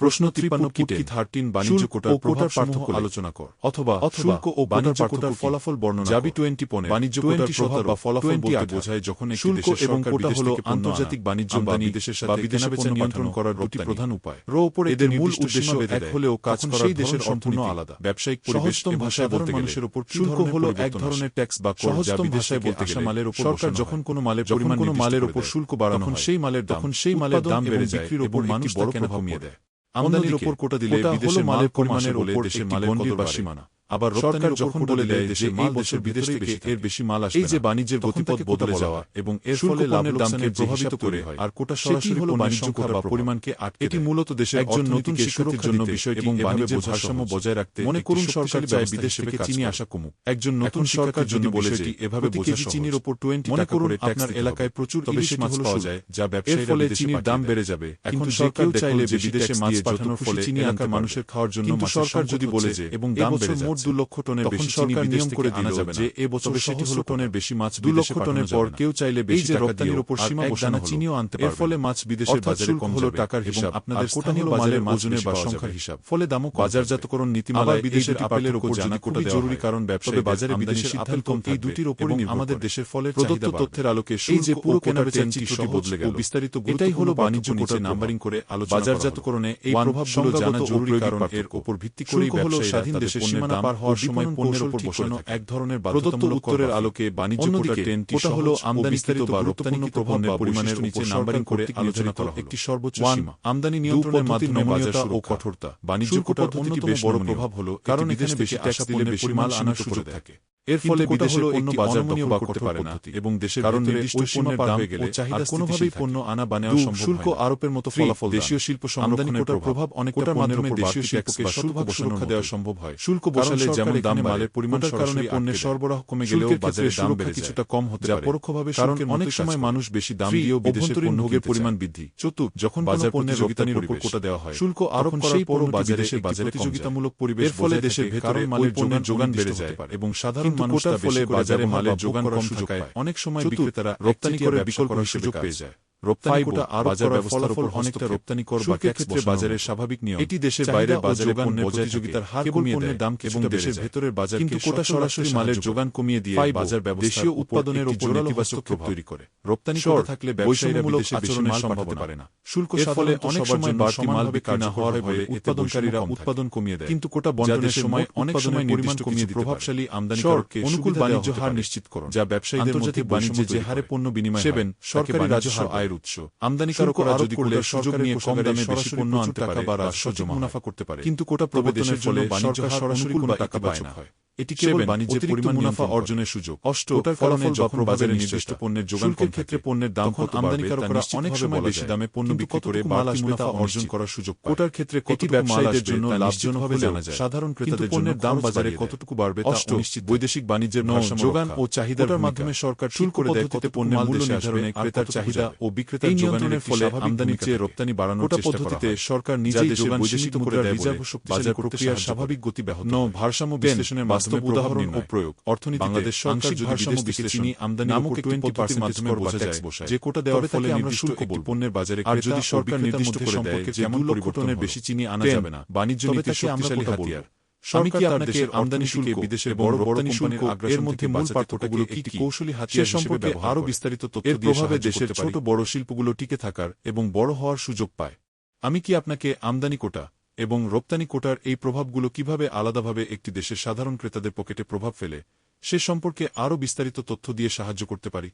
প্রশ্ন 53 কি 13 বাণিজ্য কোটার প্রভাব পার্থক্য আলোচনা কর অথবা শুল্ক ও বাণিজ্য কোটার ফলাফল বর্ণনা জাবি 20 পনে বাণিজ্য কোটার প্রভাব বা ফলাফল বলতে বোঝায় যখন একটি দেশের এবং কোটা হলো আন্তর্জাতিক বাণিজ্য বা বিদেশের সাথে কেনাবেচা নিয়ন্ত্রণ করার দুটি প্রধান উপায় উপরে এদের মূল উদ্দেশ্য এক হলেও কাজ করার সেই দেশের সম্পূর্ণ আলাদা ব্যবসায়িক পরিবেশ ভাষায় বলতে মানুষের উপর শুল্ক হলো এক ধরনের ট্যাক্স বা কর যা বিদেশে বলতে গেলে মালের উপর সরকার যখন কোনো মালের উপর শুল্ক বাড়ানো হয় তখন সেই মালের দাম বেড়ে যায় এবং মানুষ বড় কেনা কমিয়ে দেয় আমদানির উপর কোটা দিলে বিদেশের মালের পরিমাণের উপর দেশের মালের কদর বা সীমানা আবার সরকার যখন বলে দেয় দেশের মাল দেশের বিদেশ থেকে এর বেশি মাল আসবে এই যে বাণিজ্যের গতিপথ বদলে যাওয়া এবং এর ফলে লাভের দামকে প্রভাবিত করে হয় আর কোটা সরাসরি হলো বাণিজ্য কোটা বা পরিমাণকে আটকে এটি মূলত দেশের একজন নতুন শিক্ষার্থীর জন্য বিষয়টি এবং বাণিজ্যের ভারসাম্য বজায় রাখতে মনে করুন সরকার চায় বিদেশ থেকে চিনি আসা কমুক একজন নতুন সরকার জন্য বলেছে এভাবে বোঝা চিনির উপর 20 টাকা করে আপনার এলাকায় প্রচুর ইলিশ মাছ পাওয়া যায় যা ব্যবসায়ীর ফলে চিনির দাম বেড়ে যাবে এখন সরকার চাইলে বিদেশে মাছ পাঠানোর ফলে চিনি এলাকার মানুষের খাওয়ার জন্য সরকার যদি বলে যে এবং দাম বেড়ে যায় 2 লক্ষ টনের বেশি চিনি বিদেশ থেকে আনা যাবে যে এবছর সেটি হলো টনের বেশি মাছ 2 লক্ষ টনের পর কেউ চাইলে বেশি টাকা দিয়ে উপর সীমা বসানো চিনিও আনতে পারবে এর ফলে মাছ বিদেশের বাজারে কম হলো টাকার হিসাব আপনাদের কোটা হলো মালের ওজনের বা সংখ্যার হিসাব ফলে দামও বাজারজাতকরণ নীতিমালায় বিদেশের আপেলের উপর জানা কোটা জরুরি কারণ ব্যবসায়ী বাজারে বিদেশের আপেল কম এই দুটির উপরই আমাদের দেশের ফলে প্রদত্ত তথ্যের আলোকে এই যে পুরো কেনাবেচার চিত্রটি বদলে গেল বিস্তারিত এটাই হলো বাণিজ্য কোটা নাম্বারিং করে আলোচনা বাজারজাতকরণে এই প্রভাবগুলো জানা জরুরি কারণ এর উপর ভিত্তি করেই ব্যবসায়ী স্বাধীন দেশের সীমানা পার হওয়ার সময় পণ্যের উপর বসানো এক ধরনের বাধ্যতামূলক উত্তরের আলোকে বাণিজ্য কোটা 10টি কোটা হলো আমদানিকৃত বা রপ্তানিকৃত পণ্যের পরিমাণের নিচে নাম্বারিং করে আলোচনা করা একটি সর্বোচ্চ সীমা আমদানি নিয়ন্ত্রণের মাধ্যমে বাজার ও কঠোরতা বাণিজ্য কোটার অন্যতম বড় প্রভাব হলো কারণ এখানে বেশি ট্যাক্স দিলে বেশি মাল আনার সুযোগ থাকে এর ফলে বিদেশের পণ্য বাজার দখল বা করতে পারে না এবং দেশের কারণ নির্দিষ্ট পণ্যের দাম গেলে চাহিদা কোনোভাবেই পণ্য আনা বা নেওয়া সম্ভব শুল্ক আরোপের মতো ফলাফল দেশীয় শিল্প সংরক্ষণের প্রভাব অনেকটা মাধ্যমে দেশীয় শিল্পকে শতভাগ সুরক্ষা দেওয়া সম্ভব হয় শুল্ক বসালে যেমন দাম মালের পরিমাণ কারণে পণ্যের সরবরাহ কমে গেলেও বাজারে দাম বেড়ে কিছুটা কম হতে পারে পরোক্ষভাবে কারণ অনেক সময় মানুষ বেশি দাম দিয়েও বিদেশের পণ্যের পরিমাণ বৃদ্ধি চতুর্থ যখন বাজার পণ্যের রপ্তানির উপর কোটা দেওয়া হয় শুল্ক আরোপ করার পরও বাজারে প্রতিযোগিতামূলক পরিবেশ ফলে দেশের ভেতরে মালের পণ্যের যোগান বেড়ে যায় এবং সাধারণ মানুষের ফলে বাজারে মালের যোগান কম থাকায় অনেক সময় বিক্রেতারা রপ্তানি করে বিকল্প সুযোগ পেয়ে যায় রপ্তানি কোটা আর বাজার ব্যবস্থার উপর অনেকটা রপ্তানি কর বা ট্যাক্স ক্ষেত্রে বাজারের স্বাভাবিক নিয়ম এটি দেশের বাইরে বাজারে পণ্যের প্রতিযোগিতার হার কমিয়ে দেয় দাম এবং দেশের ভেতরের বাজার কিন্তু কোটা সরাসরি মালের যোগান কমিয়ে দিয়ে বাজার ব্যবস্থা দেশীয় উৎপাদনের উপর নেতিবাচক প্রভাব তৈরি করে রপ্তানি কোটা থাকলে ব্যবসায়ীরা বিদেশে বেশি মাল পাঠাতে পারে না শুল্ক ফলে অনেক সময় বাড়তি মাল বিক্রি না হওয়ার ফলে উৎপাদনকারীরা উৎপাদন কমিয়ে দেয় কিন্তু কোটা বন্টনের সময় অনেক সময় পরিমাণ কমিয়ে দিতে প্রভাবশালী আমদানিকারককে অনুকূল বাণিজ্য হার নিশ্চিত করুন যা ব্যবসায়ীদের আন্তর্জাতিক বাণিজ্যে যে হারে পণ্য বিনিময় হয় সরকারি রাজস্ব আয়ের উৎস আমদানিকারকরা যদি করলে সুযোগ নিয়ে কম দামে বেশি পণ্য আনতে টাকা বা রাজস্ব মুনাফা করতে পারে কিন্তু কোটা প্রবর্তনের ফলে বাণিজ্য হার সরাসরি কোনো টাকা পায় না এটি কেবল বাণিজ্যের পরিমাণ মুনাফা অর্জনের সুযোগ কোটার কারণে যখন বাজারে নির্দিষ্ট পণ্যের যোগান কম ক্ষেত্রে পণ্যের দাম কত আমদানিকারকরা অনেক সময় বেশি দামে পণ্য বিক্রি করে বাড়তি মুনাফা অর্জন করার সুযোগ পায় কোটার ক্ষেত্রে এটি ব্যবসায়ীদের জন্য লাভজনক হবে জানা যায় সাধারণ ক্রেতাদের জন্য পণ্যের দাম বাজারে কতটুকু বাড়বে তা অনিশ্চিত বৈদেশিক বাণিজ্যের যোগান ও চাহিদার মাধ্যমে সরকার ঠিক করে দেয় কত পণ্যের মূল্য নির্ধারণে ক্রেতার চাহিদা ও বিক্রেতার যোগানের ফলে আমদানি চেয়ে রপ্তানি বাড়ানোর চেষ্টা পদ্ধতিতে সরকার নিজেই যোগান বৈদেশিক মুদ্রার রিজার্ভ শক্তিশালী প্রক্রিয়ার স্বাভাবিক গতি ব্যাহত ভারসাম্য বিশ্লেষণের বাস্তব উদাহরণ ও প্রয়োগ অর্থনীতি বাংলাদেশ সরকার যদি বিদেশ থেকে চিনি আমদানি নামক একটি পদ্ধতির মাধ্যমে বোঝা যায় যে কোটা দেওয়ার ফলে আমরা শুল্ক পণ্যের বাজারে আর যদি সরকার নির্দিষ্ট করে দেয় যে 2 লক্ষ টনের বেশি চিনি আনা যাবে না বাণিজ্য নীতির শক্তিশালী হাতিয়ার সরকার আপনাকে আমদানি শুল্ক বিদেশের বড় রপ্তানি শুল্ক এর মধ্যে মূল পার্থক্যগুলো কি কৌশলী হাতিয়ার সম্পর্কে আরও বিস্তারিত তথ্য দিয়ে প্রভাবে দেশের ছোট বড় শিল্পগুলো টিকে থাকার এবং বড় হওয়ার সুযোগ পায় আমি কি আপনাকে আমদানি কোটা এবং রপ্তানি কোটার এই প্রভাবগুলো কিভাবে আলাদাভাবে একটি দেশের সাধারণ ক্রেতাদের পকেটে প্রভাব ফেলে সে সম্পর্কে আরও বিস্তারিত তথ্য দিয়ে সাহায্য করতে পারি